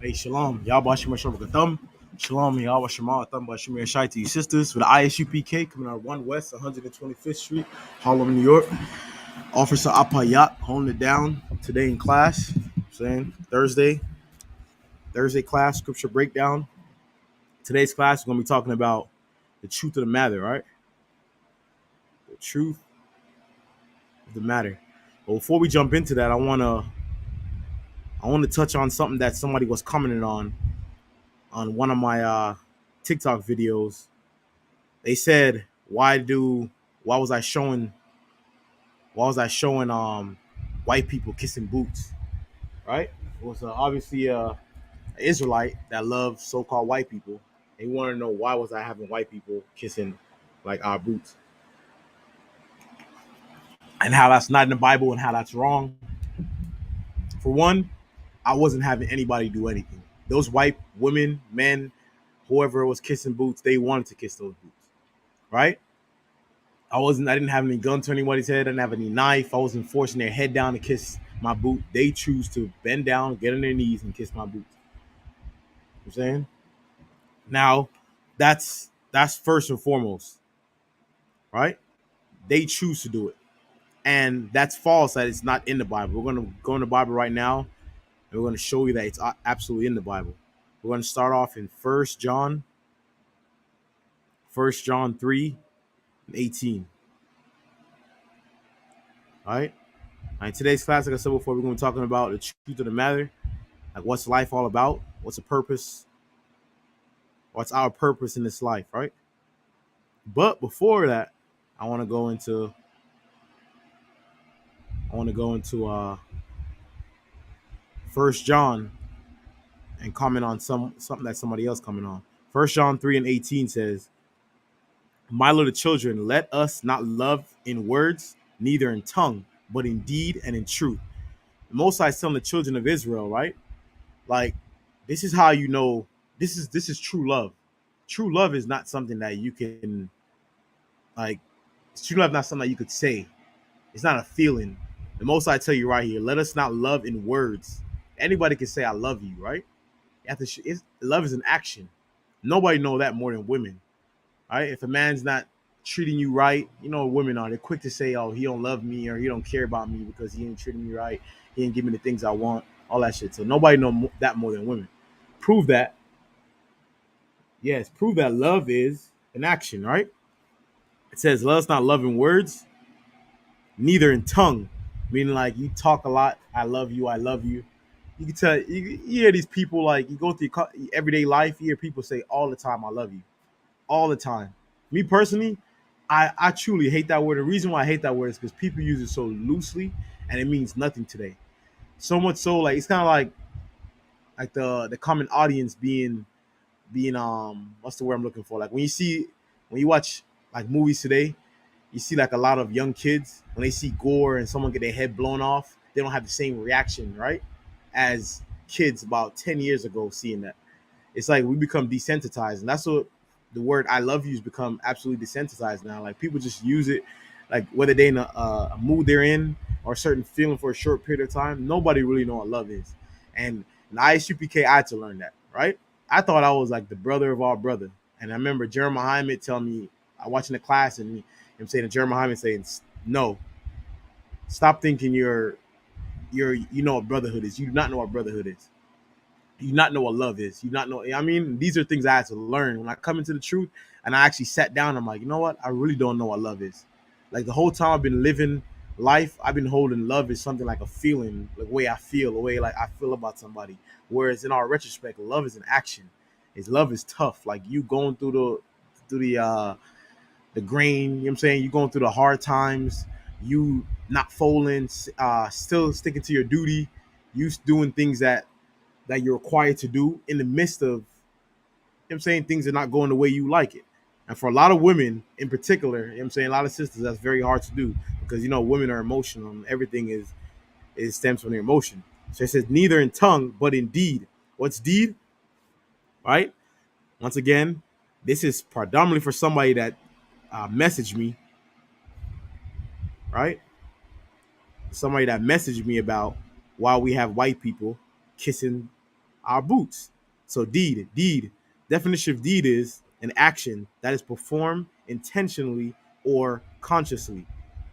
Hey, shalom. Y'all Bashim Thumb. Shalom, y'all Bashim Thumb Bashim Shai to you sisters for the ISUPK coming out 1 West 125th Street, Harlem, New York. Officer Apayat holding it down today in class. Saying Thursday class, scripture breakdown. Today's class, we're going to be talking about the truth of the matter, right? The truth of the matter. But before we jump into that, I want to touch on something that somebody was commenting on one of my TikTok videos. They said, why was I showing white people kissing boots, right? It was obviously an Israelite that loved so-called white people. They wanted to know why was I having white people kissing like our boots, and how that's not in the Bible and how that's wrong. For one, I wasn't having anybody do anything. Those white women, men, whoever was kissing boots, they wanted to kiss those boots, right? I didn't have any gun to anybody's head. I didn't have any knife. I wasn't forcing their head down to kiss my boot. They choose to bend down, get on their knees, and kiss my boots. You know what I'm saying? Now, that's first and foremost, right? They choose to do it. And that's false that it's not in the Bible. We're going to go in the Bible right now, and we're going to show you that it's absolutely in the Bible. We're going to start off in First John 3 and 18. All right? In today's class, like I said before, we're going to be talking about the truth of the matter. Like, what's life all about? What's the purpose? What's our purpose in this life, right? But before that, I want to go into First John and comment on something that somebody else comment on. First John 3 and 18 says, "My little children, let us not love in words, neither in tongue, but in deed and in truth." The Most High is telling the children of Israel, right? Like, this is how you know this is true love. True love is not something that you can like. True love is not something that you could say. It's not a feeling. The Most I tell you right here, let us not love in words. Anybody can say I love you, right? You have to. Love is an action. Nobody know that more than women, right? If a man's not treating you right, you know what women are. They're quick to say, "Oh, he don't love me," or "He don't care about me because he ain't treating me right. He ain't giving me the things I want." All that shit. So nobody know that more than women. Prove that. Yes, prove that love is an action, right? It says, "Let us not love in words, neither in tongue," meaning like you talk a lot. I love you. I love you. You can tell. You hear these people like you go through your everyday life. You hear people say all the time, "I love you," all the time. Me personally, I truly hate that word. The reason why I hate that word is because people use it so loosely and it means nothing today. So much so, like it's kind of like the common audience being what's the word I'm looking for? Like when you watch like movies today, you see like a lot of young kids when they see gore and someone get their head blown off, they don't have the same reaction, right? As kids about 10 years ago seeing that. It's like we become desensitized, and that's what the word "I love you" has become absolutely desensitized now. Like people just use it, like whether they in a mood they're in or a certain feeling for a short period of time. Nobody really know what love is, and in ISUPK, I had to learn that. Right? I thought I was like the brother of our brother, and I remember Jeremiah Hyman telling me, I watching the class and him saying to Jeremiah Hyman saying, "No, stop thinking you know what brotherhood is. You do not know what brotherhood is." You not know what love is. You not know. I mean, these are things I had to learn when I come into the truth. And I actually sat down. I'm like, you know what? I really don't know what love is. Like the whole time I've been living life, I've been holding love as something like a feeling, like the way I feel, the way like I feel about somebody. Whereas in our retrospect, love is an action. Is love is tough. Like you going through the grain. You know what I'm saying? You going through the hard times. You not folding, still sticking to your duty. You doing things that you're required to do in the midst of, you know what I'm saying, things are not going the way you like it. And for a lot of women in particular, you know what I'm saying, a lot of sisters, that's very hard to do because, you know, women are emotional and everything is stems from their emotion. So it says, neither in tongue, but in deed. What's deed? Right? Once again, this is predominantly for somebody that messaged me, right? Somebody that messaged me about why we have white people kissing our boots. So deed. Definition of deed is an action that is performed intentionally or consciously.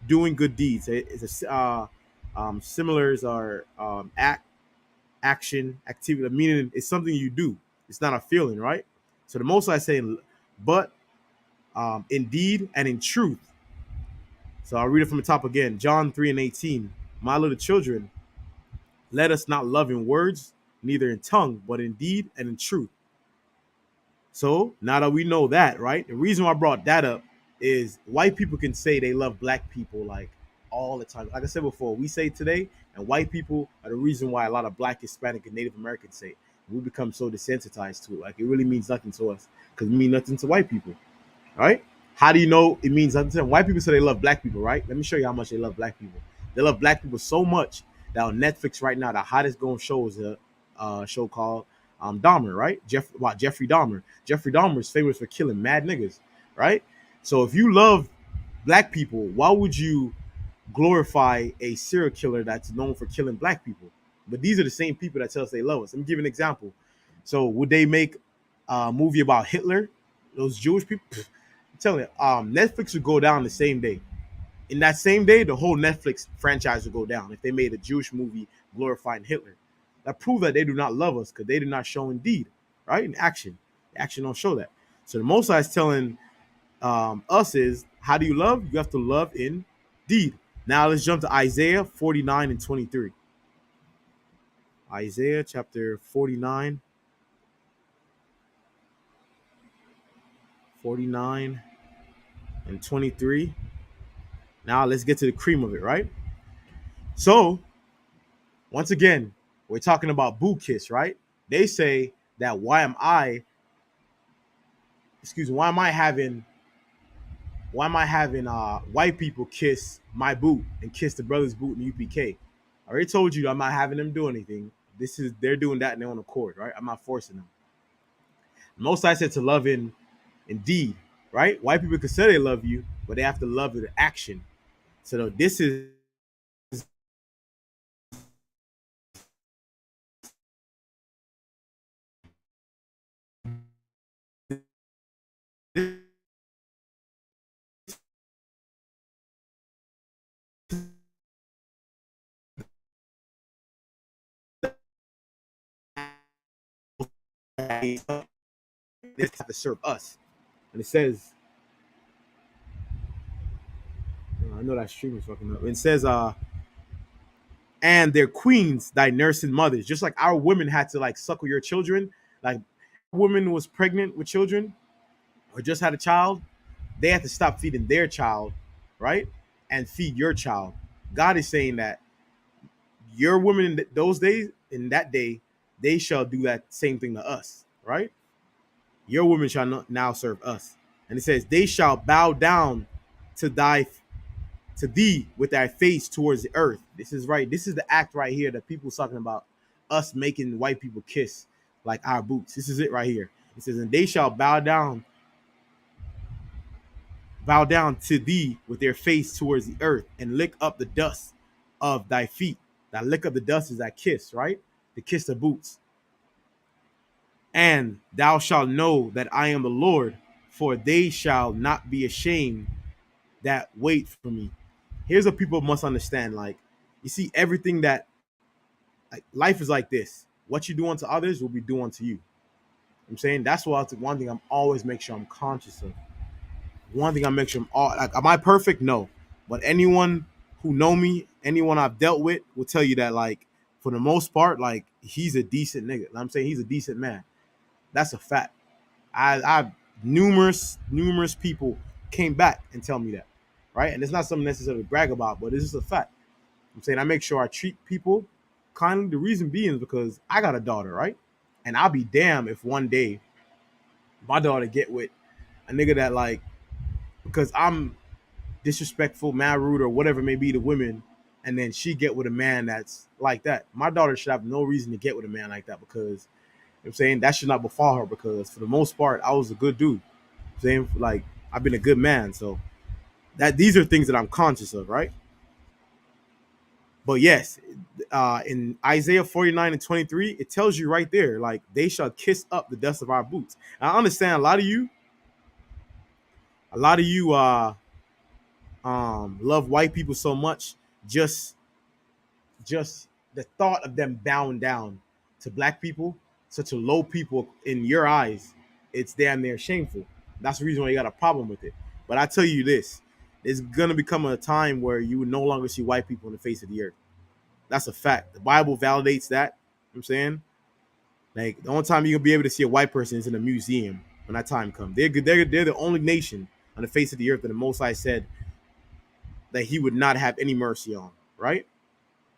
Doing good deeds. It's a similars are action, activity. Meaning it's something you do. It's not a feeling, right? So the most I say, but in deed and in truth. So I'll read it from the top again. John 3:18. My little children, let us not love in words, neither in tongue, but in deed and in truth. So now that we know that, right? The reason why I brought that up is white people can say they love black people like all the time. Like I said before, we say today, and white people are the reason why a lot of black, Hispanic, and Native Americans say it. We become so desensitized to it. Like it really means nothing to us because it means nothing to white people, right? How do you know it means nothing to them? White people say they love black people, right? Let me show you how much they love black people. They love black people so much that on Netflix right now, the hottest going show is a show called Dahmer, right? Jeffrey Dahmer. Jeffrey Dahmer is famous for killing mad niggas, right? So if you love black people, why would you glorify a serial killer that's known for killing black people? But these are the same people that tell us they love us. Let me give you an example. So would they make a movie about Hitler? Those Jewish people? I'm telling you, Netflix would go down the same day. In that same day, the whole Netflix franchise would go down if they made a Jewish movie glorifying Hitler. That proves that they do not love us because they do not show in deed, right? In action. The action don't show that. So the Most High is telling us is, how do you love? You have to love in deed. Now let's jump to Isaiah 49 and 23. Isaiah chapter 49, 49 and 23. Now let's get to the cream of it, right? So once again, we're talking about boo kiss, right? They say that why am I having white people kiss my boot and kiss the brother's boot in the UPK? I already told you I'm not having them do anything. They're doing that in their own accord, right? I'm not forcing them. Most I said to love in deed, right? White people can say they love you, but they have to love it in action. So this is this have to serve us. And it says, I know that stream is fucking up. It says, and their queens, thy nursing mothers. Just like our women had to like suckle your children, like woman was pregnant with children or just had a child, they had to stop feeding their child, right? And feed your child. God is saying that your women in those days, in that day, they shall do that same thing to us, right? Your women shall not now serve us. And it says, they shall bow down to thee with thy face towards the earth. This is right. This is the act right here that people's talking about, us making white people kiss like our boots. This is it right here. It says, and they shall bow down to thee with their face towards the earth and lick up the dust of thy feet. That lick up the dust is that kiss, right? The kiss of boots. And thou shalt know that I am the Lord, for they shall not be ashamed that wait for me. Here's what people must understand. Like, you see, everything that, like, life is like this. What you do unto others will be done unto you. I'm saying that's one thing I'm always make sure I'm conscious of. One thing I make sure I'm all like, am I perfect? No. But anyone who know me, anyone I've dealt with will tell you that, like, for the most part, like, he's a decent nigga. I'm saying he's a decent man. That's a fact. I've numerous people came back and tell me that, right? And it's not something necessarily to brag about, but it's just a fact. I'm saying I make sure I treat people kindly. The reason being is because I got a daughter, right? And I'll be damned if one day my daughter get with a nigga that, like, because I'm disrespectful, mad rude, or whatever it may be to women, and then she get with a man that's like that. My daughter should have no reason to get with a man like that, because I'm saying that should not befall her, because for the most part, I was a good dude. I'm saying, like, I've been a good man. So that these are things that I'm conscious of, right? But yes, in Isaiah 49 and 23, it tells you right there, like they shall kiss up the dust of our boots. And I understand a lot of you love white people so much, just just the thought of them bowing down to black people, such a low people in your eyes, it's damn near shameful. That's the reason why you got a problem with it. But I tell you this, there's gonna become a time where you would no longer see white people on the face of the earth. That's a fact. The Bible validates that. You know what I'm saying? Like the only time you're gonna be able to see a white person is in a museum when that time comes. They're the only nation on the face of the earth that the Most High said that He would not have any mercy on. Right?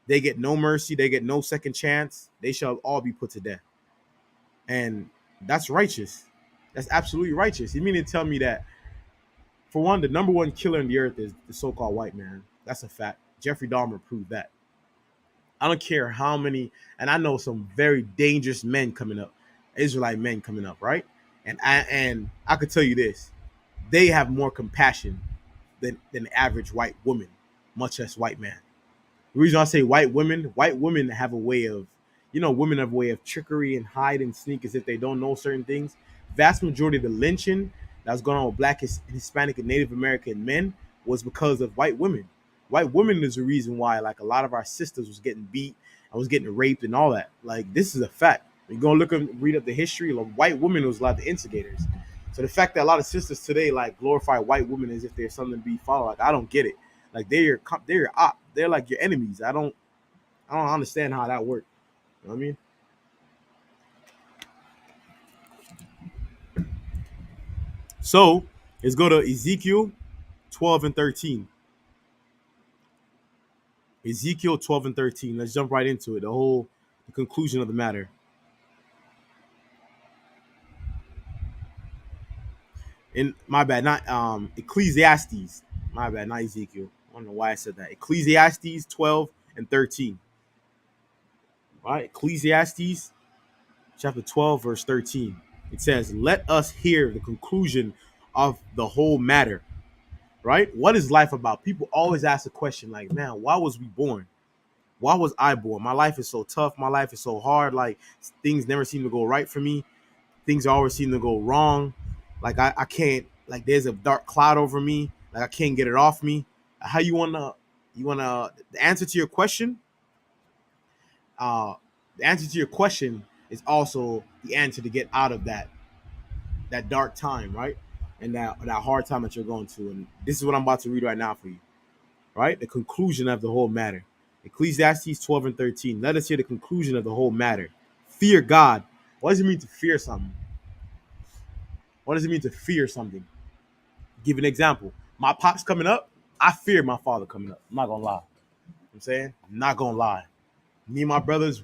They get no mercy. They get no second chance. They shall all be put to death. And that's righteous. That's absolutely righteous. You mean to tell me that, for one, the number one killer in the earth is the so-called white man? That's a fact. Jeffrey Dahmer proved that. I don't care how many, and I know some very dangerous men coming up, Israelite men coming up, right? And I could tell you this: they have more compassion than the average white woman, much less white man. The reason I say white women have a way of, women have a way of trickery and hide and sneak as if they don't know certain things. Vast majority of the lynching that's going on with Black, Hispanic, and Native American men was because of white women. White women is the reason why, like, a lot of our sisters was getting beat and was getting raped and all that. Like, this is a fact. You go look and read up the history. Like, white women was a lot of the instigators. So the fact that a lot of sisters today like glorify white women as if they're something to be followed, like, I don't get it. Like, they're your op. They're like your enemies. I don't understand how that works. You know what I mean? So let's go to Ezekiel 12 and 13. Ezekiel 12 and 13. Let's jump right into it. The conclusion of the matter. In my bad, not Ecclesiastes. My bad, not Ezekiel. I don't know why I said that. Ecclesiastes 12 and 13. All right, Ecclesiastes chapter 12, verse 13. It says, "Let us hear the conclusion of the whole matter." Right? What is life about? People always ask the question, like, man, why was we born? Why was I born? My life is so tough. My life is so hard. Like, things never seem to go right for me. Things always seem to go wrong. Like, I can't, like, there's a dark cloud over me. Like, I can't get it off me. How the answer to your question, uh, the answer to your question is also the answer to get out of that dark time, right? And that hard time that you're going to. And this is what I'm about to read right now for you, right? The conclusion of the whole matter. Ecclesiastes 12 and 13. Let us hear the conclusion of the whole matter. Fear God. What does it mean to fear something? What does it mean to fear something? Give an example. My pops coming up, I fear my father coming up. I'm not gonna lie. You know what I'm saying? I'm not gonna lie. Me and my brothers,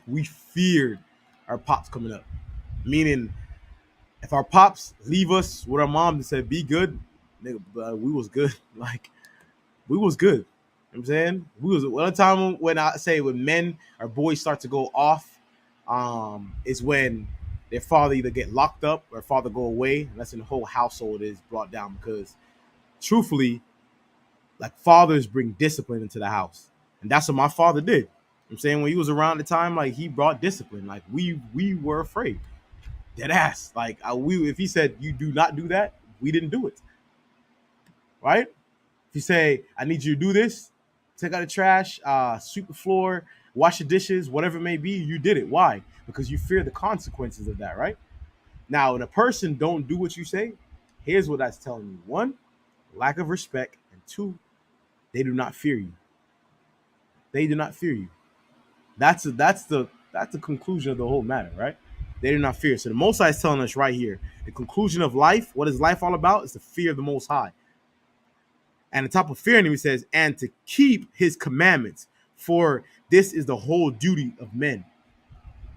we feared our pops coming up. Meaning, if our pops leave us with our mom and said, "Be good," nigga, we was good. Like, we was good. You know what I'm saying? We was one time when I say when men or boys start to go off, is when their father either get locked up or father go away. And that's when the whole household is brought down because, truthfully, like, fathers bring discipline into the house, and that's what my father did. You know what I'm saying, when he was around the time, like, he brought discipline. Like, we were afraid, dead ass. Like, we if he said you do not do that, we didn't do it. Right? If you say, I need you to do this, take out the trash, sweep the floor, wash the dishes, whatever it may be, you did it. Why? Because you fear the consequences of that, right? Now, when a person don't do what you say, here's what that's telling you. One, lack of respect, and two, they do not fear you. They do not fear you. That's the conclusion of the whole matter, right? They do not fear. So the Most High is telling us right here, the conclusion of life. What is life all about? Is the fear of the Most High. And on top of fearing him, he says, and to keep his commandments, for this is the whole duty of men.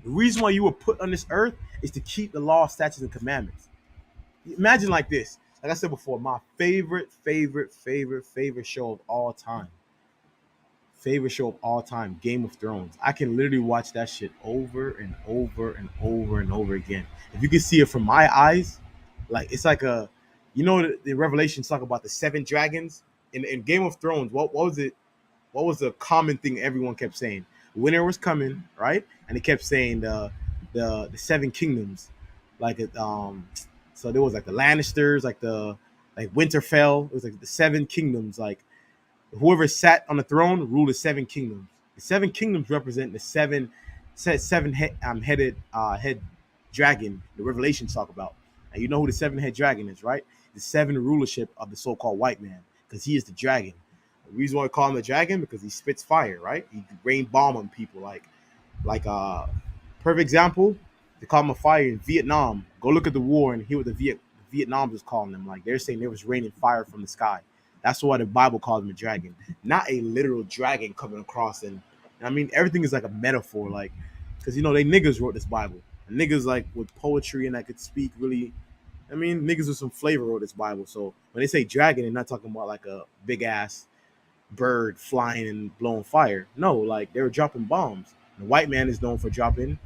The reason why you were put on this earth is to keep the law, statutes, and commandments. Imagine like this. Like I said before, my favorite show of all time. Favorite show of all time, Game of Thrones. I can literally watch that shit over and over and over and over again. If you can see it from my eyes, like, it's like the Revelations talk about the seven dragons in Game of Thrones. What was it? what was the common thing everyone kept saying? Winter was coming, right? And they kept saying the seven kingdoms, like so there was like the Lannisters, like Winterfell. It was like the seven kingdoms. Like whoever sat on the throne ruled the seven kingdoms. The seven kingdoms represent the seven head dragon. The Revelations talk about. And you know who the seven head dragon is, right? The seven rulership of the so-called white man, because he is the dragon. The reason why I call him the dragon because he spits fire, right? He rain bomb on people, like perfect example. They call him a fire in Vietnam. Go look at the war and hear what the Vietnams was calling them. Like they're saying there was raining fire from the sky. That's why the Bible calls him a dragon, not a literal dragon coming across. And I mean, everything is like a metaphor, like because they niggas wrote this Bible. And niggas like with poetry and that could speak really. I mean, niggas with some flavor wrote this Bible. So when they say dragon, they're not talking about like a big ass bird flying and blowing fire. No, like they were dropping bombs. The white man is known for dropping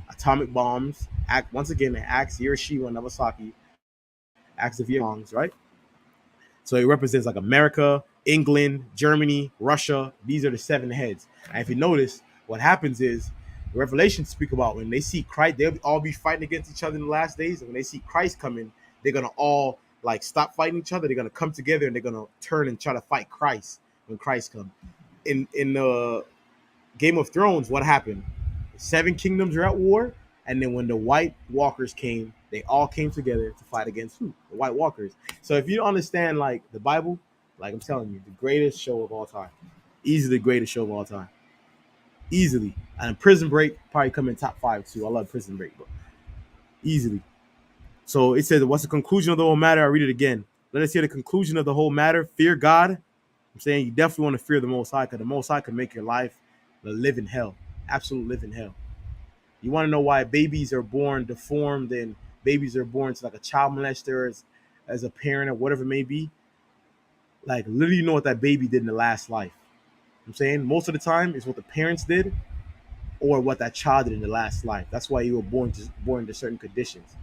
atomic bombs. Act once again, it acts Hiroshima and Nagasaki, acts of bombs, right? So it represents like America, England, Germany, Russia. These are the seven heads. And if you notice, what happens is Revelations speak about when they see Christ, they'll all be fighting against each other in the last days. And when they see Christ coming, they're gonna all like stop fighting each other. They're gonna come together and they're gonna turn and try to fight Christ when Christ comes. In the Game of Thrones, what happened? Seven kingdoms are at war, and then when the White Walkers came, they all came together to fight against who? The White Walkers. So if you don't understand like the Bible, like I'm telling you, the greatest show of all time, easily the greatest show of all time, easily. And Prison Break probably come in top 5 too. I love Prison Break, but easily. So it says, "What's the conclusion of the whole matter?" I read it again. Let us hear the conclusion of the whole matter. Fear God. I'm saying you definitely want to fear the Most High, because the Most High can make your life a living hell, absolute living hell. You want to know why babies are born deformed and babies are born to like a child molester as a parent or whatever it may be? Like literally know what that baby did in the last life. I'm saying most of the time it's what the parents did or what that child did in the last life. That's why you were born to certain conditions.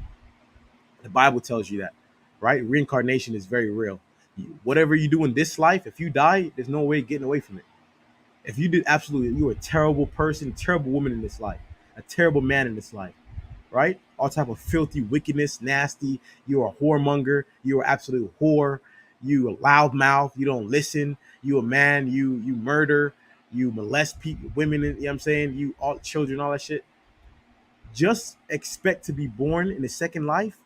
The Bible tells you that, right? Reincarnation is very real. Whatever you do in this life, if you die, there's no way getting away from it. If you did absolutely, you're a terrible person, terrible woman in this life, a terrible man in this life, right? All type of filthy wickedness, nasty. You're a whoremonger. You're an absolute whore. You a loudmouth. You don't listen. You a man. You murder. You molest people, women. You know what I'm saying? You all children, all that shit. Just expect to be born in a second life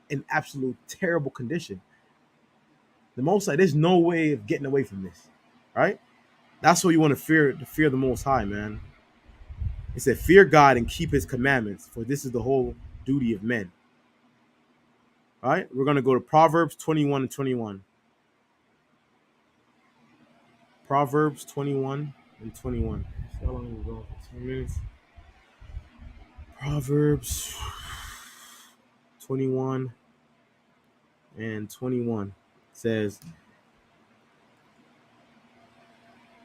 in absolute terrible condition. The most like there's no way of getting away from this, right? That's what you want to fear the Most High, man. It said, "Fear God and keep His commandments, for this is the whole duty of men." All right, we're gonna go to Proverbs 21 and 21. Proverbs 21 and 21. So how long are we going for? 10 minutes. Proverbs 21 and 21 says,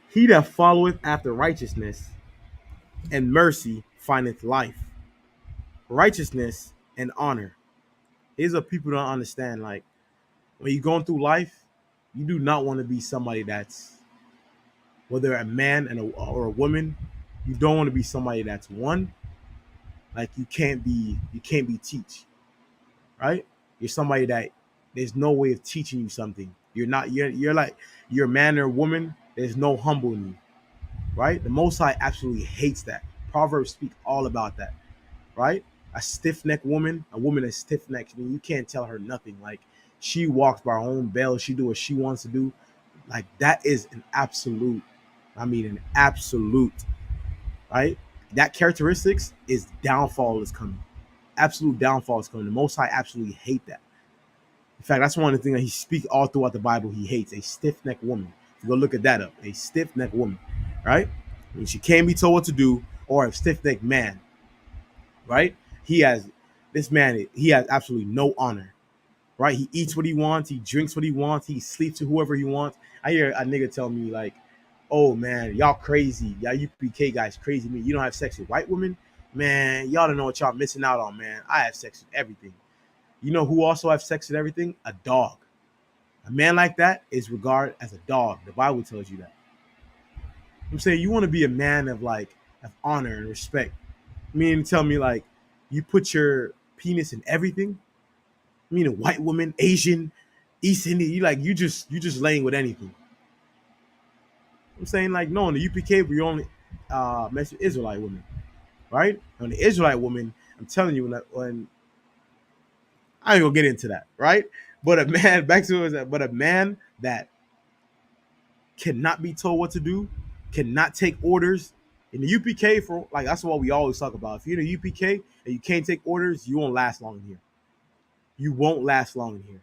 "He that followeth after righteousness and mercy findeth life, righteousness and honor." Here's what people don't understand. Like when you're going through life, you do not want to be somebody that's, whether a man or a woman, you don't want to be somebody that's one, like you can't be teach, right? You're somebody that there's no way of teaching you something. You're like you're a man or a woman. There's no humbling you, right? The Most High absolutely hates that. Proverbs speak all about that, right? A stiff necked woman, a woman that's stiff necked, I mean, you can't tell her nothing. Like she walks by her own bell, she do what she wants to do. Like that is an absolute, I mean, an absolute, right? That characteristics is downfall is coming. Absolute downfall is coming. The Most High absolutely hate that. In fact, that's one of the things that he speaks all throughout the Bible. He hates a stiff necked woman. If you go look at that up, a stiff necked woman, right? When she can't be told what to do, or a stiff necked man, right? He has this man. He has absolutely no honor, right? He eats what he wants. He drinks what he wants. He sleeps with whoever he wants. I hear a nigga tell me like, "Oh man, y'all crazy. Y'all UPK guys crazy. Me, you don't have sex with white women, man. Y'all don't know what y'all missing out on, man. I have sex with everything. You know who also have sex with everything? A dog. A man like that is regarded as a dog. The Bible tells you that. I'm saying you want to be a man of like of honor and respect. Meaning tell me like you put your penis in everything. I mean a white woman, Asian, East Indian, you just laying with anything. I'm saying like no, in the UPK we only mess with Israelite women, right? On the Israelite woman, I'm telling you when I ain't gonna get into that, right? But a man back to it, but a man that cannot be told what to do, cannot take orders. In the UPK, for like that's what we always talk about. If you're in the UPK and you can't take orders, you won't last long in here. You won't last long in here.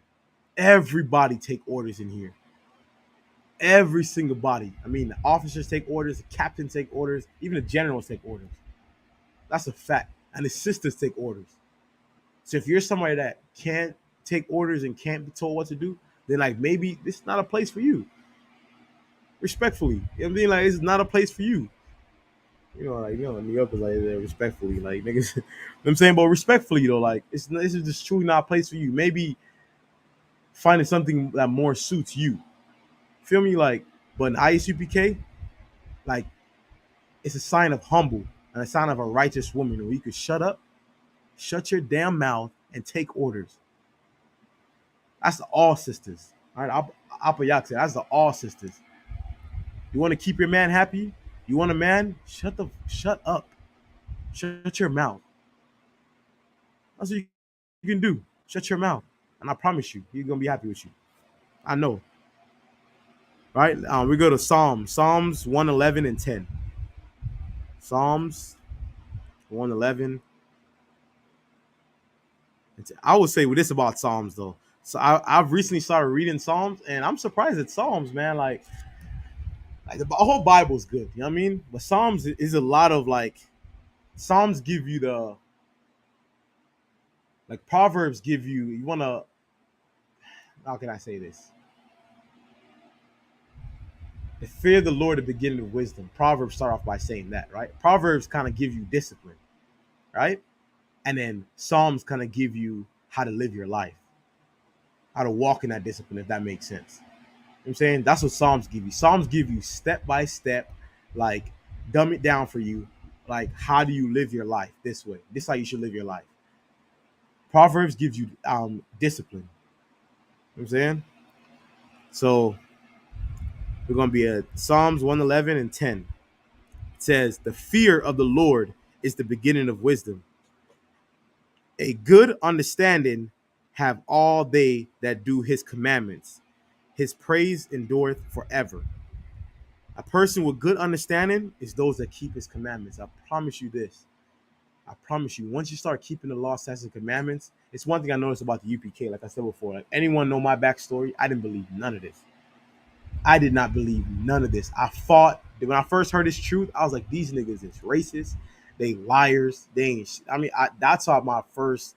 Everybody take orders in here. Every single body. I mean, the officers take orders, the captains take orders, even the generals take orders. That's a fact. And the sisters take orders. So if you're somebody that can't take orders and can't be told what to do, then like maybe this is not a place for you. Respectfully, you know what I mean? Like it's not a place for you. New York is like respectfully, like niggas. You know what I'm saying, but respectfully though, like this is just truly not a place for you. Maybe finding something that more suits you. Feel me? Like, but in ISUPK, like it's a sign of humble and a sign of a righteous woman where you could shut up, shut your damn mouth, and take orders. That's the all sisters. All right, Apayak said that's the all sisters. You want to keep your man happy? You want a man? Shut up. Shut your mouth. That's what you can do. Shut your mouth. And I promise you, he's gonna be happy with you. I know. Right? We go to Psalms 111 and 10. Psalms 111 and 10. I would say with this about Psalms though. So I've recently started reading Psalms, and I'm surprised at Psalms, man. Like the whole Bible's good, you know what I mean? But Psalms is a lot of like Psalms give you the like Proverbs give you wanna how can I say this? The fear of the Lord, the beginning of wisdom. Proverbs start off by saying that, right? Proverbs kind of give you discipline, right? And then Psalms kind of give you how to live your life, how to walk in that discipline, if that makes sense. You know what I'm saying? That's what Psalms give you. Psalms give you step by step, like dumb it down for you. Like, how do you live your life this way? This is how you should live your life. Proverbs gives you discipline. You know what I'm saying? So we're gonna be at Psalms 111 and 10. It says, the fear of the Lord is the beginning of wisdom. A good understanding have all they that do his commandments. His praise endureth forever. A person with good understanding is those that keep his commandments. I promise you this. I promise you, once you start keeping the law, statutes, and commandments, it's one thing I noticed about the UPK, like I said before. Like anyone know my backstory, I didn't believe none of this. I did not believe none of this. I fought when I first heard this truth. I was like, these niggas is racist. They liars. They ain't. That's how my first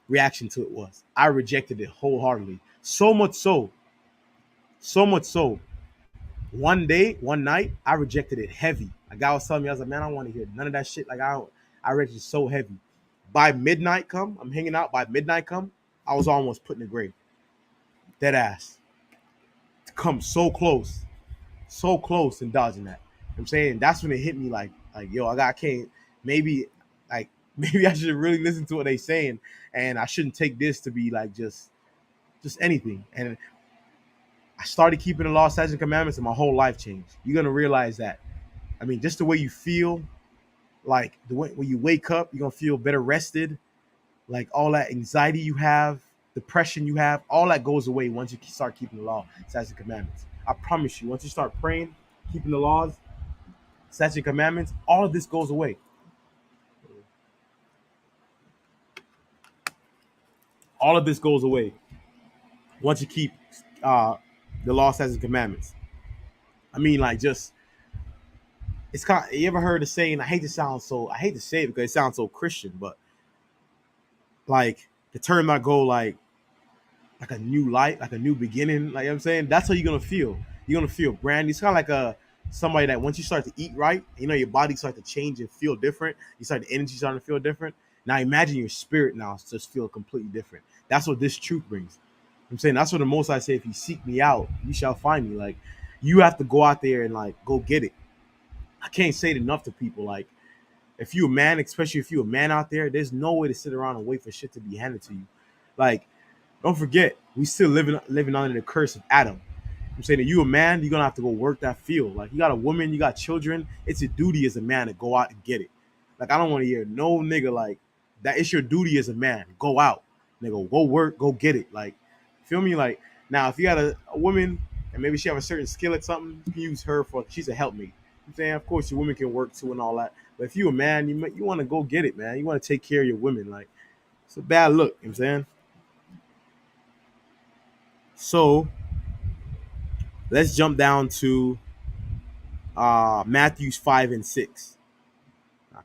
reaction to it was. I rejected it wholeheartedly. So much so. One night, I rejected it heavy. A guy was telling me, I was like, man, I don't want to hear none of that shit. Like I rejected it so heavy. By midnight come, I'm hanging out. By midnight come, I was almost put in the grave. Dead ass. To come so close and dodging that. I'm saying that's when it hit me like yo, I can't maybe like maybe I should really listen to what they saying, and I shouldn't take this to be like just anything. And I started keeping the law, statutes, and commandments, and my whole life changed. You're gonna realize that. I mean, just the way you feel, like the way when you wake up, you're gonna feel better rested. Like all that anxiety you have, depression you have, all that goes away once you start keeping the law, statutes, and commandments. I promise you, once you start praying, keeping the laws, statutes, and commandments, all of this goes away. All of this goes away once you keep uh, the law, statutes, and commandments. I mean, like just it's kind. You ever heard the saying? I hate to say it because it sounds so Christian, but like the term I go like a new light, like a new beginning. Like you know what I'm saying, that's how you're gonna feel. You're gonna feel brand new. It's kind of like a somebody that once you start to eat right, your body starts to change and feel different. You start the energy starting to feel different. Now imagine your spirit now just feel completely different. That's what this truth brings. I'm saying that's what the most I say. If you seek me out, you shall find me. Like you have to go out there and like go get it. I can't say it enough to people. Like, if you a man, especially if you a man out there, there's no way to sit around and wait for shit to be handed to you. Like, don't forget, we still living under the curse of Adam. I'm saying that you a man, you're gonna have to go work that field. Like, you got a woman, you got children. It's a duty as a man to go out and get it. Like, I don't want to hear no nigga like that. It's your duty as a man. Go out, nigga. Go work. Go get it. Like, feel me? Like, now if you got a woman and maybe she have a certain skill at something, you can use her for. She's a helpmate. I'm saying, of course, your woman can work too and all that. But if you a man, you want to go get it, man. You want to take care of your women. Like, it's a bad look. You know what I'm saying. So let's jump down to Matthews 5 and 6.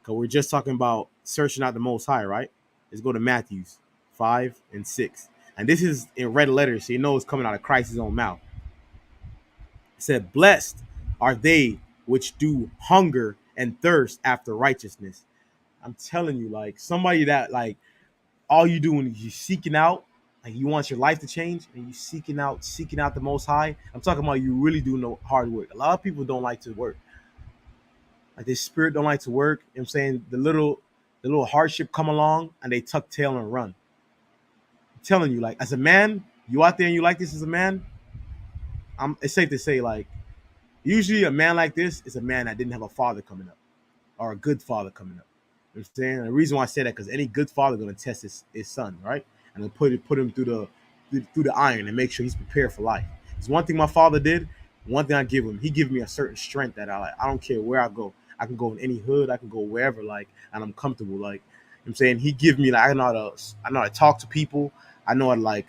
Cause we're just talking about searching out the Most High, right? Let's go to Matthews 5 and 6, and this is in red letters, so you know it's coming out of Christ's own mouth. It said, "Blessed are they which do hunger and thirst after righteousness." I'm telling you, like somebody that like all you doing is you seeking out, like you want your life to change, and you seeking out the Most High. I'm talking about you really do no hard work. A lot of people don't like to work. Like their spirit don't like to work. You know what I'm saying? The little hardship come along and they tuck tail and run. I'm telling you, like as a man, you out there and you like this as a man, it's safe to say, like, usually a man like this is a man that didn't have a father coming up or a good father coming up. You know what I'm saying? And the reason why I say that, because any good father gonna test his son, right? And then put him through the iron and make sure he's prepared for life. It's one thing my father did. One thing I give him, he give me a certain strength that I like. I don't care where I go. I can go in any hood. I can go wherever, like, and I'm comfortable. Like, you know what I'm saying, he give me like I know how to talk to people. I know how to like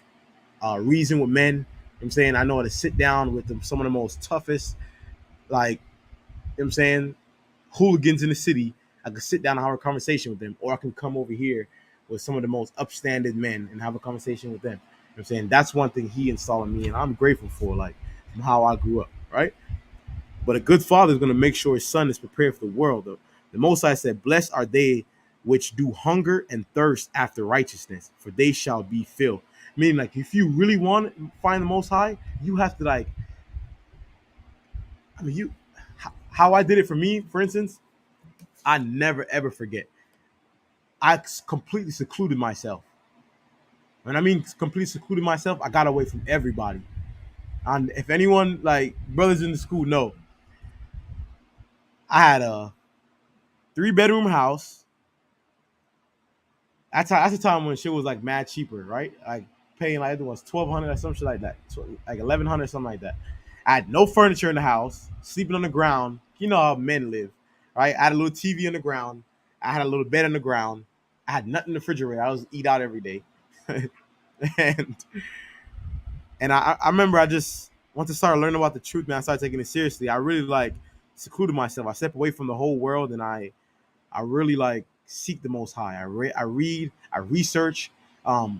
reason with men. You know what I'm saying, I know how to sit down with them, some of the most toughest, like, you know what I'm saying, hooligans in the city. I could sit down and have a conversation with them, or I can come over here with some of the most upstanding men and have a conversation with them. You know what I'm saying? That's one thing he installed in me, and I'm grateful for, like, from how I grew up, right? But a good father is going to make sure his son is prepared for the world. The Most High said, "Blessed are they which do hunger and thirst after righteousness, for they shall be filled." Meaning, like, if you really want to find the Most High, you have to, like, I mean, how I did it for me, for instance, I never ever forget. I completely secluded myself. When I mean completely secluded myself, I got away from everybody. And if anyone, like brothers in the school, know, I had a 3-bedroom house. That's the time when shit was like mad cheaper, right? Like paying like it was 1,200 or some shit like that, like 1,100 something like that. I had no furniture in the house, sleeping on the ground. You know how men live, right? I had a little TV on the ground. I had a little bed on the ground. I had nothing in the refrigerator. I was eat out every day, and I remember I just once I started learning about the truth, man, I started taking it seriously. I really like secluded myself. I stepped away from the whole world, and I really like seek the Most High. I read, I research, the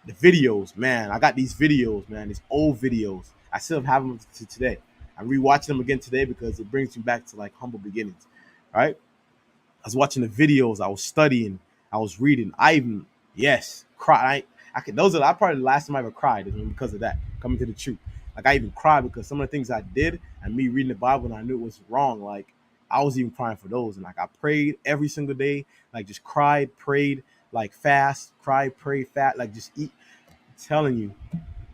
videos. Man, I got these videos, man, these old videos. I still have them to today. I'm rewatching them again today because it brings me back to like humble beginnings, right? I was watching the videos, I was studying, I was reading. I even, yes, cry. I could. Those are I probably the last time I ever cried is because of that. Coming to the truth, like I even cried because some of the things I did and me reading the Bible and I knew it was wrong. Like I was even crying for those, and like I prayed every single day, like just cried, prayed, like fast, cried, prayed, fat, like just eat. I'm telling you,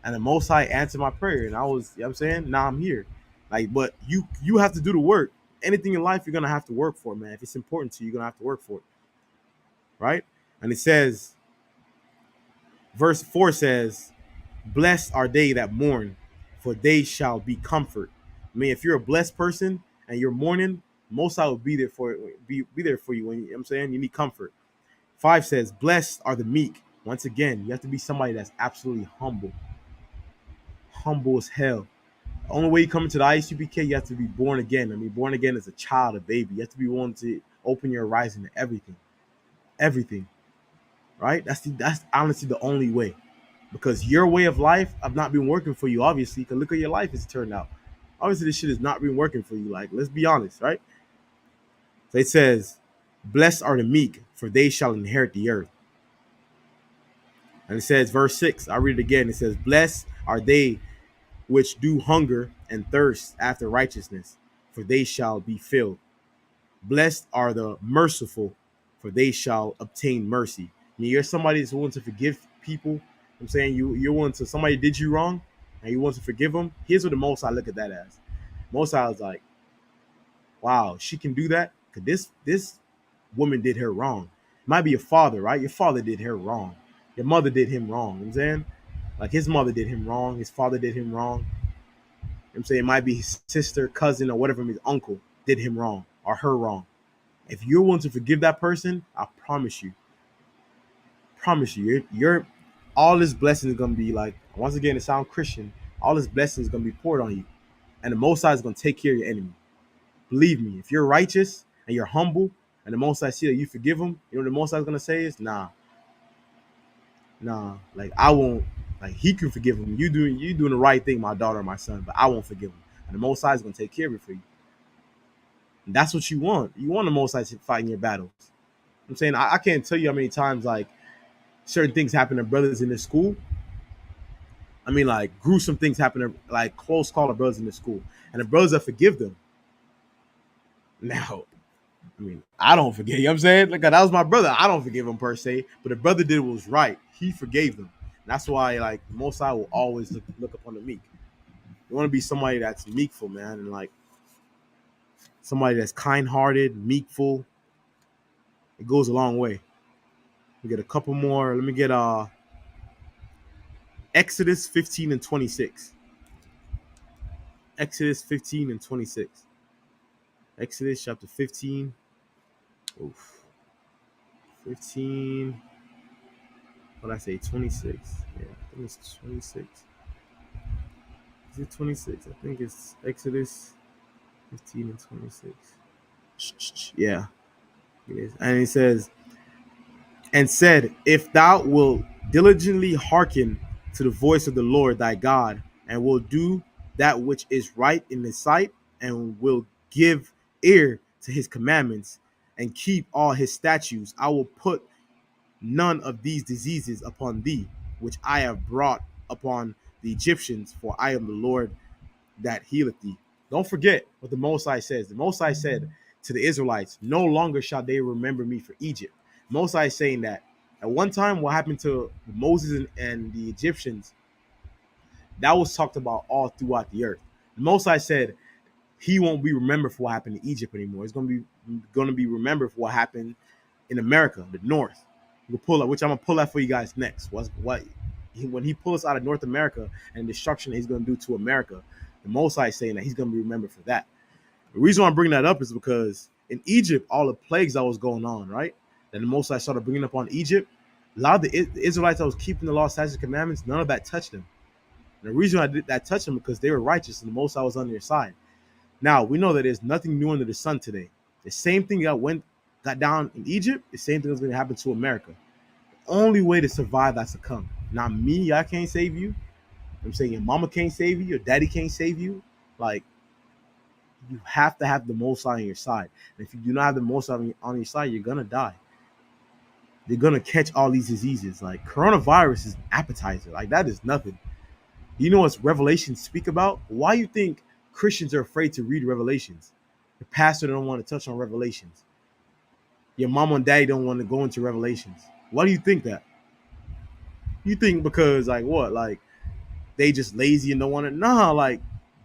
and the Most High answered my prayer, and I was, you know what I'm saying, now I'm here. Like, but you have to do the work. Anything in life you're gonna have to work for, man. If it's important to you, you're gonna have to work for it, right? And it says, verse 4 says, "Blessed are they that mourn, for they shall be comfort." I mean, if you're a blessed person and you're mourning, Most High will be there for be there for you when you know what I'm saying, you need comfort. 5 says, "Blessed are the meek." Once again, you have to be somebody that's absolutely humble, humble as hell. The only way you come into the ISUPK, you have to be born again. I mean, born again as a child, a baby. You have to be willing to open your horizon to everything, everything. Right? That's honestly the only way, because your way of life have not been working for you. Obviously, because look at your life has turned out. Obviously, this shit has not been working for you. Like, let's be honest, right? So it says, "Blessed are the meek, for they shall inherit the earth." And it says, verse 6, I'll read it again. It says, "Blessed are they which do hunger and thirst after righteousness, for they shall be filled." Blessed are the merciful, for they shall obtain mercy. You're somebody that's willing to forgive people. I'm saying you're willing to, somebody did you wrong and you want to forgive them. Here's what the most I look at that as. Most I was like, wow, she can do that. Cause this woman did her wrong. Might be your father, right? Your father did her wrong. Your mother did him wrong. You know what I'm saying? Like his mother did him wrong. His father did him wrong. You know what I'm saying? It might be his sister, cousin, or whatever, his uncle did him wrong or her wrong. If you're willing to forgive that person, I promise you, you're all this blessing is gonna be like, once again, it sounds Christian, all this blessing is gonna be poured on you. And the Most High is gonna take care of your enemy. Believe me, if you're righteous and you're humble, and the Most High see that you forgive him, you know what the Most High is gonna say is, like I won't. Like he can forgive him. You doing the right thing, my daughter or my son, but I won't forgive him. And the Most High is gonna take care of it for you. And that's what you want. You want the Most High to fight in your battles. I'm saying I can't tell you how many times like certain things happen to brothers in the school. I mean, like gruesome things happen to like close call of brothers in the school, and the brothers that forgive them. Now, I mean, I don't forget. You know what I'm saying? Like that was my brother. I don't forgive him per se, but the brother did what was right. He forgave them. And that's why, like, Most High will always look upon the meek. You want to be somebody that's meekful, man, and like somebody that's kind-hearted, meekful. It goes a long way. We get a couple more. Let me get Exodus 15 and 26. Exodus 15 and 26. Exodus chapter 15. Oof. 15. What did I say? 26. Yeah, I think it's 26. Is it 26? I think it's Exodus 15 and 26. Yeah, it is. And it says, and said, if thou wilt diligently hearken to the voice of the Lord thy God, and will do that which is right in his sight, and will give ear to his commandments, and keep all his statutes, I will put none of these diseases upon thee, which I have brought upon the Egyptians, for I am the Lord that healeth thee. Don't forget what the Most High says. The Most High said to the Israelites, no longer shall they remember me for Egypt. Most High is saying that at one time, what happened to Moses and the Egyptians, that was talked about all throughout the earth. The Most High said he won't be remembered for what happened in Egypt anymore. It's going to be remembered for what happened in America, the North. You can pull up, which I'm gonna pull up for you guys next. When he pulls us out of North America and destruction he's going to do to America, the Most High is saying that he's going to be remembered for that. The reason why I'm bringing that up is because in Egypt, all the plagues that was going on, right? That the Most High started bringing up on Egypt. A lot of the Israelites that was keeping the law, statutes, and commandments, none of that touched them. And the reason I did that touched them because they were righteous and the Most High was on their side. Now we know that there's nothing new under the sun today. The same thing that got down in Egypt, the same thing is going to happen to America. The only way to survive that's to come. Not me, I can't save you. I'm saying your mama can't save you, your daddy can't save you. Like, you have to have the Most High on your side. And if you do not have the Most High on your side, you're gonna die. You're gonna catch all these diseases. Like coronavirus is an appetizer. Like that is nothing. You know what Revelations speak about? Why you think Christians are afraid to read Revelations? The pastor don't want to touch on Revelations. Your mom and daddy don't want to go into Revelations. Why do you think that? You think because like what? Like they just lazy and don't want to? Nah, like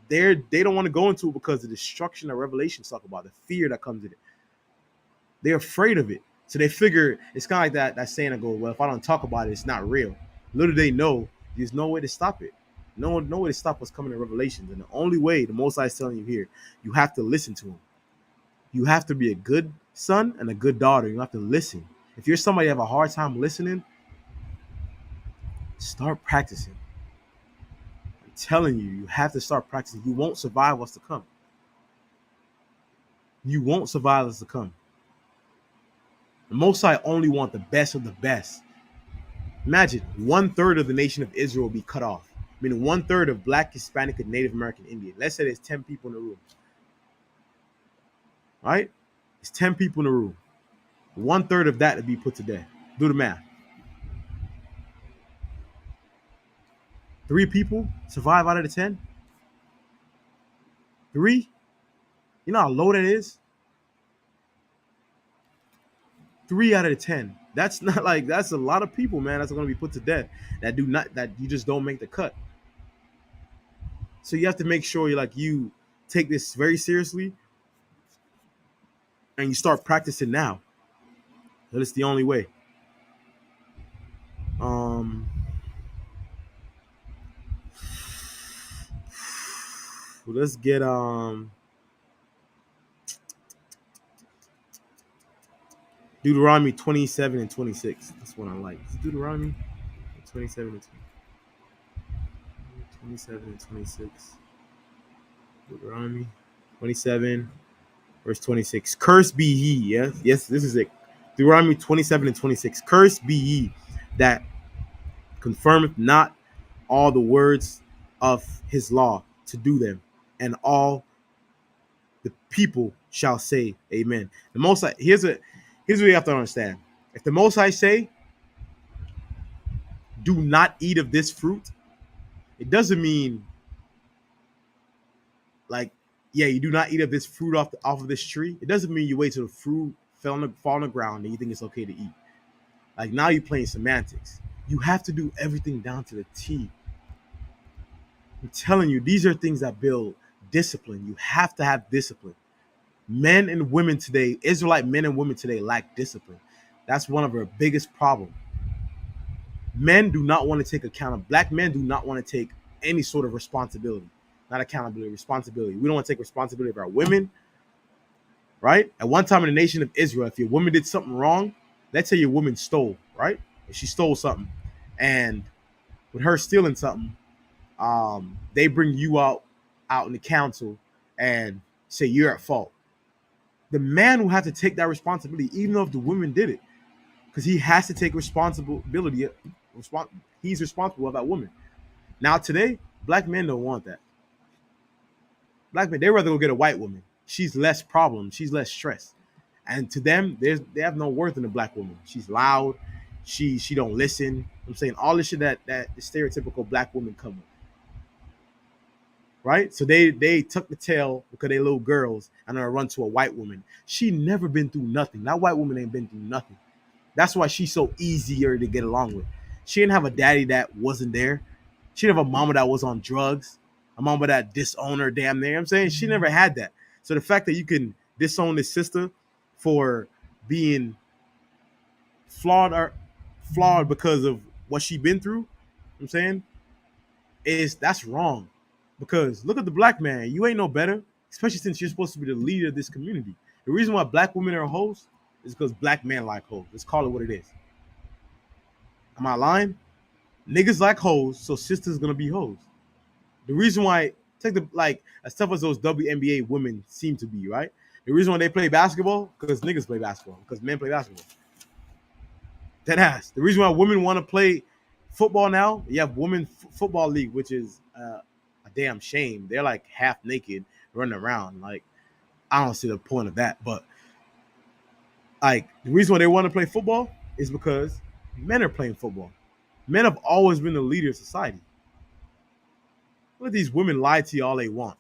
they don't want to go into it because of the destruction that Revelations talk about, the fear that comes in it. They're afraid of it. So they figure it's kind of like that saying that goes, well, if I don't talk about it, it's not real. Little do they know there's no way to stop it. No way to stop what's coming in Revelations. And the only way, the Most High is telling you here, you have to listen to him. You have to be a good son and a good daughter. You have to listen. If you're somebody that have a hard time listening, start practicing. I'm telling you, you have to start practicing. You won't survive what's to come. You won't survive what's to come. The Most High only want the best of the best. Imagine 1/3 of the nation of Israel will be cut off. Meaning 1/3 of Black, Hispanic, and Native American Indian. Let's say there's 10 people in the room. Right? It's 10 people in the room. 1/3 of that to be put to death. Do the math. 3 people survive out of the 10? 3? You know how low that is? 3 out of 10. That's not like that's a lot of people, man. That's going to be put to death that you just don't make the cut. So you have to make sure you take this very seriously and you start practicing now. That is the only way. Um, let's get Deuteronomy 27 and 26. That's what I like. It's Deuteronomy 27 and 27 and 26. Deuteronomy 27, verse 26. Cursed be ye. Yes, this is it. Deuteronomy 27 and 26. Cursed be ye that confirmeth not all the words of his law to do them, and all the people shall say, Amen. The Most High, here's what you have to understand. If the Most High say, do not eat of this fruit, it doesn't mean like, yeah, you do not eat of this fruit off of this tree. It doesn't mean you wait till the fruit fall on the ground and you think it's okay to eat. Like now you're playing semantics. You have to do everything down to the T. I'm telling you, these are things that build discipline. You have to have discipline. Men and women today, Israelite men and women today lack discipline. That's one of our biggest problems. Men do not want to take account. Black men do not want to take any sort of responsibility. Not accountability, responsibility. We don't want to take responsibility of our women, right? At one time in the nation of Israel, if your woman did something wrong, let's say your woman stole, right? If she stole something, and with her stealing something, they bring you out in the council and say you're at fault. The man will have to take that responsibility, even though if the woman did it, because he has to take responsibility. He's responsible of that woman. Now today, black men don't want that. Black men, they rather go get a white woman. She's less problem. She's less stress. And to them, they have no worth in a black woman. She's loud. She don't listen. I'm saying all this shit that the stereotypical black woman come with. Right? So they took the tail because they little girls and they run to a white woman. She never been through nothing. That white woman ain't been through nothing. That's why she's so easier to get along with. She didn't have a daddy that wasn't there. She didn't have a mama that was on drugs. A mama that disowned her damn near. I'm saying she never had that. So the fact that you can disown this sister for being flawed because of what she been through, I'm saying, that's wrong. Because look at the black man. You ain't no better, especially since you're supposed to be the leader of this community. The reason why black women are hoes is because black men like hoes. Let's call it what it is. Am I lying? Niggas like hoes, so sisters gonna be hoes. The reason why, take the as tough as those WNBA women seem to be, right? The reason why they play basketball, because niggas play basketball, because men play basketball. That ass. The reason why women want to play football now, you have women football league, which is a damn shame. They're like half naked running around. Like, I don't see the point of that. But like the reason why they want to play football is because men are playing football. Men have always been the leader of society. Let these women lie to you all they want.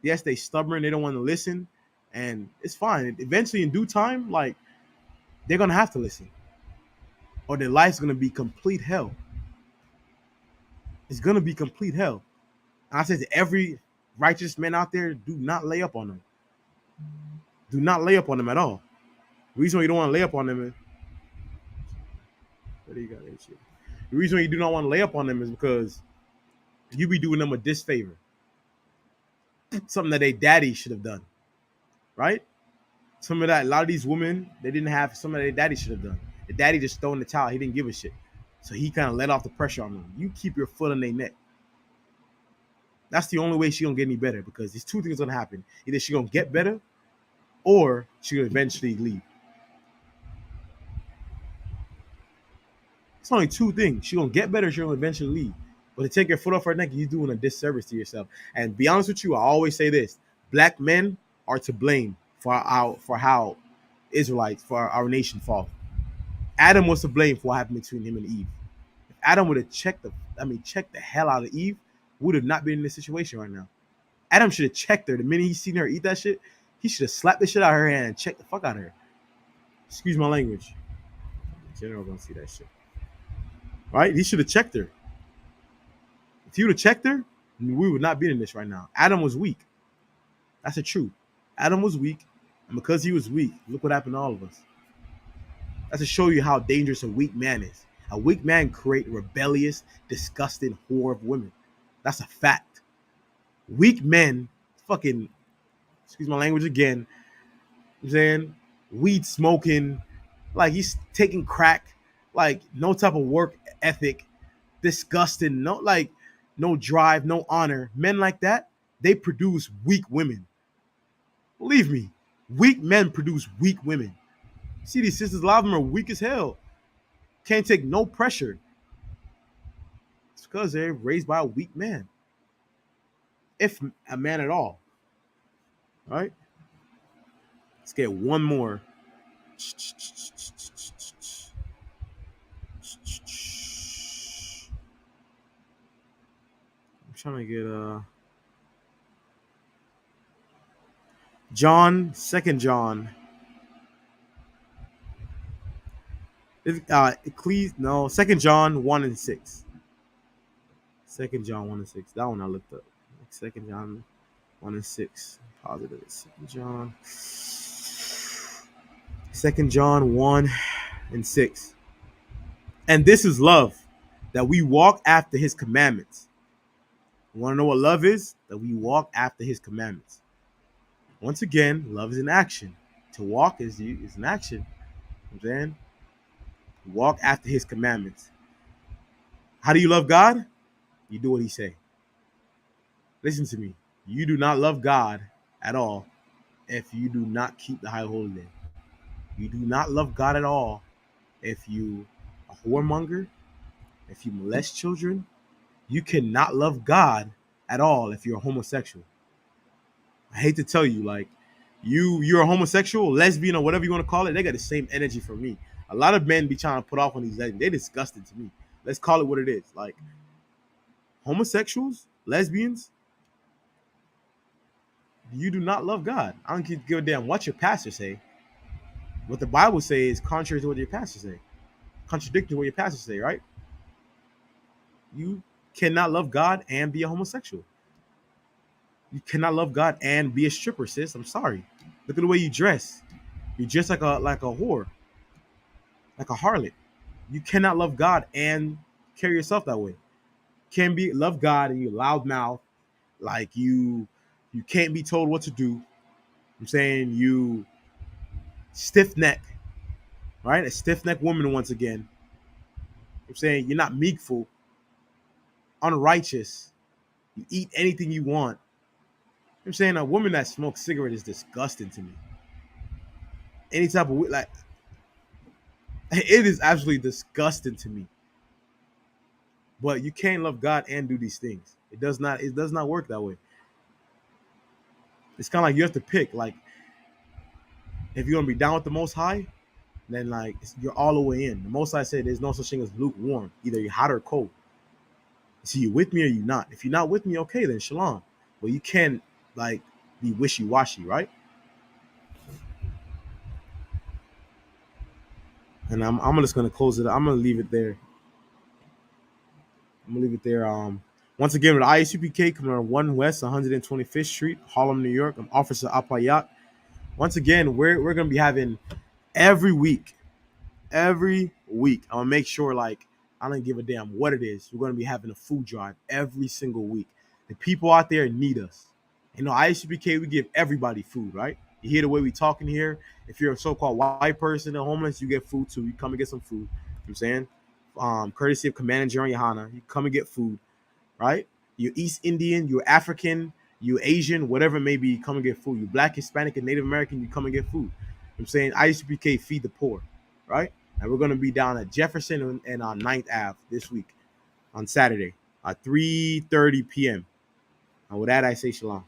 Yes, they stubborn, they don't want to listen, and it's fine. Eventually, in due time, like they're gonna have to listen, or their life's gonna be complete hell. It's gonna be complete hell. And I say to every righteous man out there, do not lay up on them. Do not lay up on them at all. The reason why you don't want to lay up on them is what do you got there, shit? The reason why you do not want to lay up on them is because you be doing them a disfavor. Something that their daddy should have done. Right? Some of that, a lot of these women, they didn't have some of their daddy should have done. The daddy just thrown the towel. He didn't give a shit. So he kind of let off the pressure on them. You keep your foot on their neck. That's the only way she gonna get any better, because these two things gonna happen. Either she gonna get better or she gonna eventually leave. It's only two things. She gonna get better, she gonna eventually leave. But to take your foot off her neck, you're doing a disservice to yourself. And be honest with you, I always say this: black men are to blame for how Israelites, for our nation fall. Adam was to blame for what happened between him and Eve. If Adam would have checked the hell out of Eve, we would have not been in this situation right now. Adam should have checked her. The minute he seen her eat that shit, he should have slapped the shit out of her hand and checked the fuck out of her. Excuse my language. General gonna see that shit. Right? He should have checked her. If he would have checked her, we would not be in this right now. Adam was weak. That's the truth. Adam was weak, and because he was weak, look what happened to all of us. That's to show you how dangerous a weak man is. A weak man create rebellious, disgusting whore of women. That's a fact. Weak men, fucking, excuse my language again, I'm saying, weed smoking, like he's taking crack, like no type of work ethic, disgusting, no drive, no honor. Men like that, they produce weak women. Believe me, weak men produce weak women. See these sisters, a lot of them are weak as hell. Can't take no pressure. It's because they're raised by a weak man. If a man at all. All right? Let's get one more. I'm trying to get John, 2nd John. No, 2nd John 1 and 6. 2nd John 1 and 6. That one I looked up. 2nd John 1 and 6. Positive. 2nd John. 2nd John 1 and 6. And this is love, that we walk after his commandments. You want to know what love is? That we walk after his commandments. Once again, love is an action. To walk is an action. You know what I'm saying? Walk after his commandments. How do you love God? You do what he say. Listen to me. You do not love God at all if you do not keep the high holy day. You do not love God at all if you are a whoremonger, if you molest children. You cannot love God at all if you're a homosexual. I hate to tell you, like, you're a homosexual, lesbian, or whatever you want to call it, they got the same energy for me. A lot of men be trying to put off on these lesbians. They're disgusting to me. Let's call it what it is. Like, homosexuals, lesbians, you do not love God. I don't give a damn what your pastor say. What the Bible says is contrary to what your pastor say. Contradicting to what your pastor say, right? You cannot love God and be a homosexual. You cannot love God and be a stripper, sis. I'm sorry. Look at the way you dress. You dress like a whore, like a harlot. You cannot love God and carry yourself that way. Can be love God and you loud mouth, like you can't be told what to do. I'm saying you stiff neck, right? A stiff neck woman once again. I'm saying you're not meekful, unrighteous. You eat anything you want. I'm saying a woman that smokes cigarette is disgusting to me. Any type of like, it is absolutely disgusting to me. But you can't love God and do these things. It does not work that way. It's kind of like you have to pick. Like, if you're gonna be down with the Most High, then like you're all the way in. The Most High said there's no such thing as lukewarm. Either you're hot or cold. So you with me or you not. If you're not with me, okay, then shalom. But you can't like be wishy-washy, right? And I'm just gonna close it. I'm gonna leave it there. Once again, with ISUPK coming on 1 West 125th Street, Harlem, New York. I'm Officer Apayat. Once again, we're gonna be having every week. I'm gonna make sure, like, I don't give a damn what it is. We're gonna be having a food drive every single week. The people out there need us. You know, ISUPK, we give everybody food, right? You hear the way we talking here. If you're a so-called white person and homeless, you get food too. You come and get some food. You know what I'm saying? Courtesy of Commander Jerry Yohana, you come and get food, right? You're East Indian, you're African, you're Asian, whatever it may be, you come and get food. You're Black, Hispanic, and Native American, you come and get food. You know what I'm saying? ISUPK, feed the poor, right? And we're going to be down at Jefferson and on 9th Ave this week on Saturday at 3:30 p.m. And with that, I say shalom.